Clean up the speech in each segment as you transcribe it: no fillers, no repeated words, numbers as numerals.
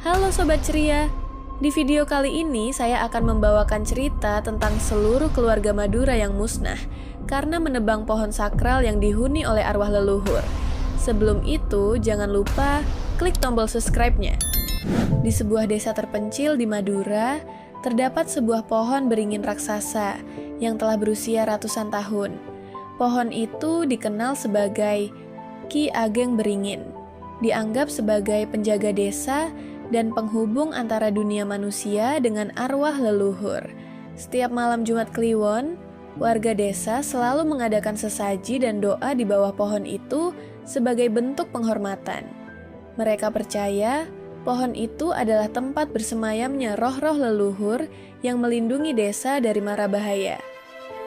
Halo Sobat Ceria, di video kali ini saya akan membawakan cerita tentang seluruh keluarga Madura yang musnah karena menebang pohon sakral yang dihuni oleh arwah leluhur. Sebelum itu, jangan lupa klik tombol subscribe-nya. Di sebuah desa terpencil di Madura, terdapat sebuah pohon beringin raksasa yang telah berusia ratusan tahun. Pohon itu dikenal sebagai Ki Ageng Beringin, dianggap sebagai penjaga desa dan penghubung antara dunia manusia dengan arwah leluhur. Setiap malam Jumat Kliwon, warga desa selalu mengadakan sesaji dan doa di bawah pohon itu sebagai bentuk penghormatan. Mereka percaya pohon itu adalah tempat bersemayamnya roh-roh leluhur yang melindungi desa dari mara bahaya.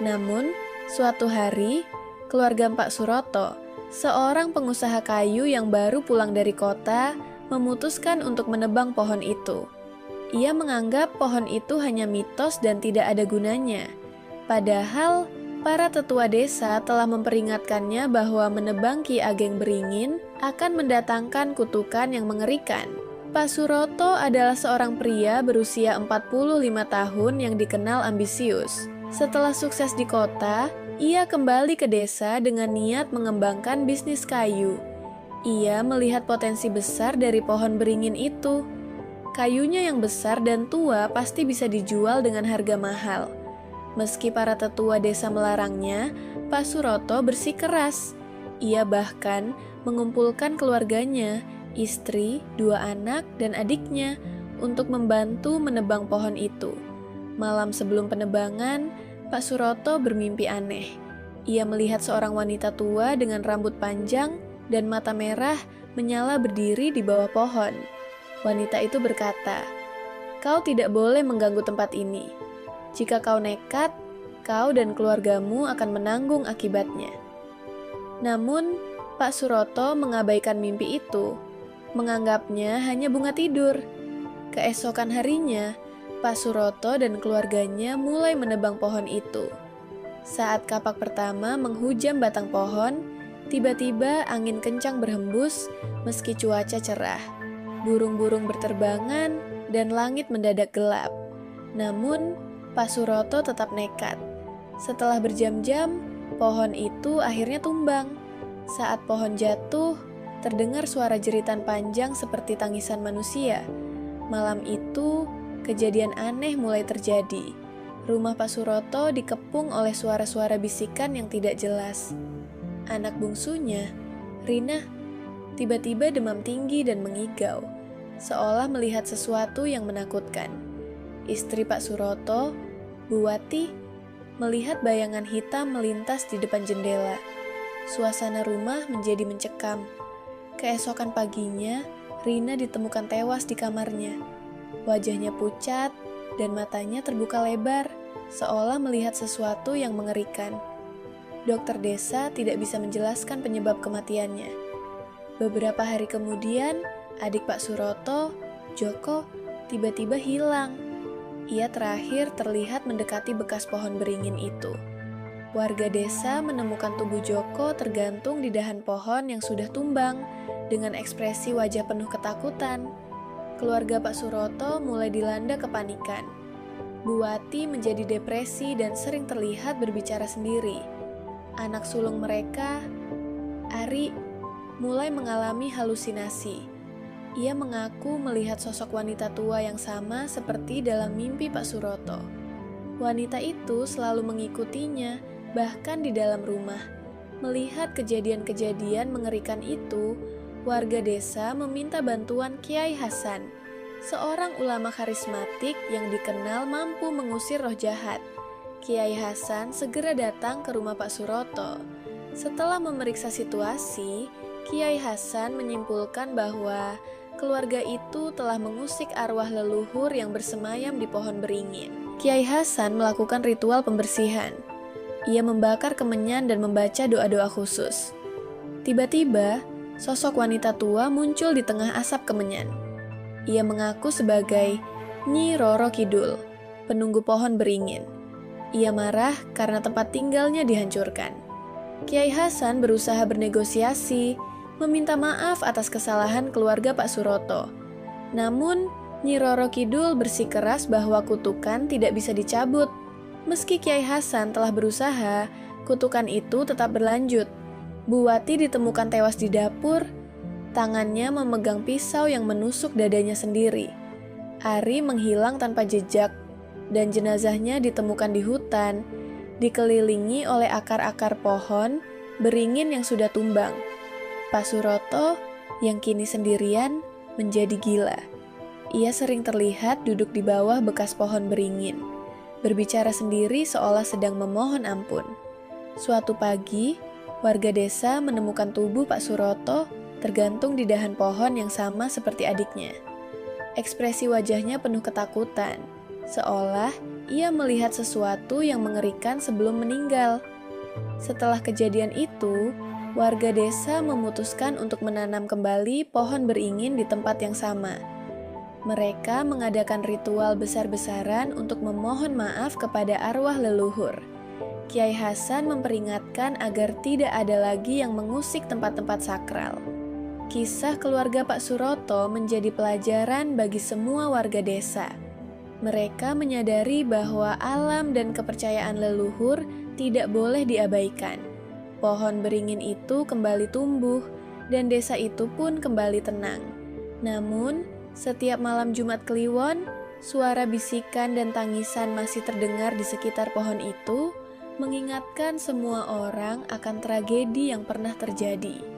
Namun, suatu hari, keluarga Pak Suroto, seorang pengusaha kayu yang baru pulang dari kota, memutuskan untuk menebang pohon itu. Ia menganggap pohon itu hanya mitos dan tidak ada gunanya. Padahal, para tetua desa telah memperingatkannya bahwa menebang Ki Ageng Beringin akan mendatangkan kutukan yang mengerikan. Pak Suroto adalah seorang pria berusia 45 tahun yang dikenal ambisius. Setelah sukses di kota, ia kembali ke desa dengan niat mengembangkan bisnis kayu. Ia melihat potensi besar dari pohon beringin itu. Kayunya yang besar dan tua pasti bisa dijual dengan harga mahal. Meski para tetua desa melarangnya, Pak Suroto bersikeras. Ia bahkan mengumpulkan keluarganya, istri, 2 anak, dan adiknya untuk membantu menebang pohon itu. Malam sebelum penebangan, Pak Suroto bermimpi aneh. Ia melihat seorang wanita tua dengan rambut panjang dan mata merah menyala berdiri di bawah pohon. Wanita itu berkata, "Kau tidak boleh mengganggu tempat ini. Jika kau nekat, kau dan keluargamu akan menanggung akibatnya." Namun, Pak Suroto mengabaikan mimpi itu, menganggapnya hanya bunga tidur. Keesokan harinya, Pak Suroto dan keluarganya mulai menebang pohon itu. Saat kapak pertama menghujam batang pohon, tiba-tiba angin kencang berhembus meski cuaca cerah. Burung-burung berterbangan dan langit mendadak gelap. Namun, Pak Suroto tetap nekat. Setelah berjam-jam, pohon itu akhirnya tumbang. Saat pohon jatuh, terdengar suara jeritan panjang seperti tangisan manusia. Malam itu, kejadian aneh mulai terjadi. Rumah Pak Suroto dikepung oleh suara-suara bisikan yang tidak jelas. Anak bungsunya, Rina, tiba-tiba demam tinggi dan mengigau, seolah melihat sesuatu yang menakutkan. Istri Pak Suroto, Bu Wati, melihat bayangan hitam melintas di depan jendela. Suasana rumah menjadi mencekam. Keesokan paginya, Rina ditemukan tewas di kamarnya. Wajahnya pucat dan matanya terbuka lebar, seolah melihat sesuatu yang mengerikan. Dokter desa tidak bisa menjelaskan penyebab kematiannya. Beberapa hari kemudian, adik Pak Suroto, Joko, tiba-tiba hilang. Ia terakhir terlihat mendekati bekas pohon beringin itu. Warga desa menemukan tubuh Joko tergantung di dahan pohon yang sudah tumbang, dengan ekspresi wajah penuh ketakutan. Keluarga Pak Suroto mulai dilanda kepanikan. Bu Wati menjadi depresi dan sering terlihat berbicara sendiri. Anak sulung mereka, Ari, mulai mengalami halusinasi. Ia mengaku melihat sosok wanita tua yang sama seperti dalam mimpi Pak Suroto. Wanita itu selalu mengikutinya, bahkan di dalam rumah. Melihat kejadian-kejadian mengerikan itu, warga desa meminta bantuan Kiai Hasan, seorang ulama karismatik yang dikenal mampu mengusir roh jahat. Kiai Hasan segera datang ke rumah Pak Suroto. Setelah memeriksa situasi, Kiai Hasan menyimpulkan bahwa keluarga itu telah mengusik arwah leluhur yang bersemayam di pohon beringin. Kiai Hasan melakukan ritual pembersihan. Ia membakar kemenyan dan membaca doa-doa khusus. Tiba-tiba, sosok wanita tua muncul di tengah asap kemenyan. Ia mengaku sebagai Nyi Roro Kidul, penunggu pohon beringin. Ia marah karena tempat tinggalnya dihancurkan. Kiai Hasan berusaha bernegosiasi, meminta maaf atas kesalahan keluarga Pak Suroto. Namun, Nyi Roro Kidul bersikeras bahwa kutukan tidak bisa dicabut. Meski Kiai Hasan telah berusaha, kutukan itu tetap berlanjut. Buwati ditemukan tewas di dapur, tangannya memegang pisau yang menusuk dadanya sendiri. Ari menghilang tanpa jejak, dan jenazahnya ditemukan di hutan, dikelilingi oleh akar-akar pohon beringin yang sudah tumbang. Pak Suroto yang kini sendirian menjadi gila. Ia sering terlihat duduk di bawah bekas pohon beringin, berbicara sendiri seolah sedang memohon ampun. Suatu pagi, warga desa menemukan tubuh Pak Suroto tergantung di dahan pohon yang sama seperti adiknya. Ekspresi wajahnya penuh ketakutan, seolah ia melihat sesuatu yang mengerikan sebelum meninggal. Setelah kejadian itu, warga desa memutuskan untuk menanam kembali pohon beringin di tempat yang sama. Mereka mengadakan ritual besar-besaran untuk memohon maaf kepada arwah leluhur. Kiai Hasan memperingatkan agar tidak ada lagi yang mengusik tempat-tempat sakral. Kisah keluarga Pak Suroto menjadi pelajaran bagi semua warga desa. Mereka menyadari bahwa alam dan kepercayaan leluhur tidak boleh diabaikan. Pohon beringin itu kembali tumbuh, dan desa itu pun kembali tenang. Namun, setiap malam Jumat Kliwon, suara bisikan dan tangisan masih terdengar di sekitar pohon itu, mengingatkan semua orang akan tragedi yang pernah terjadi.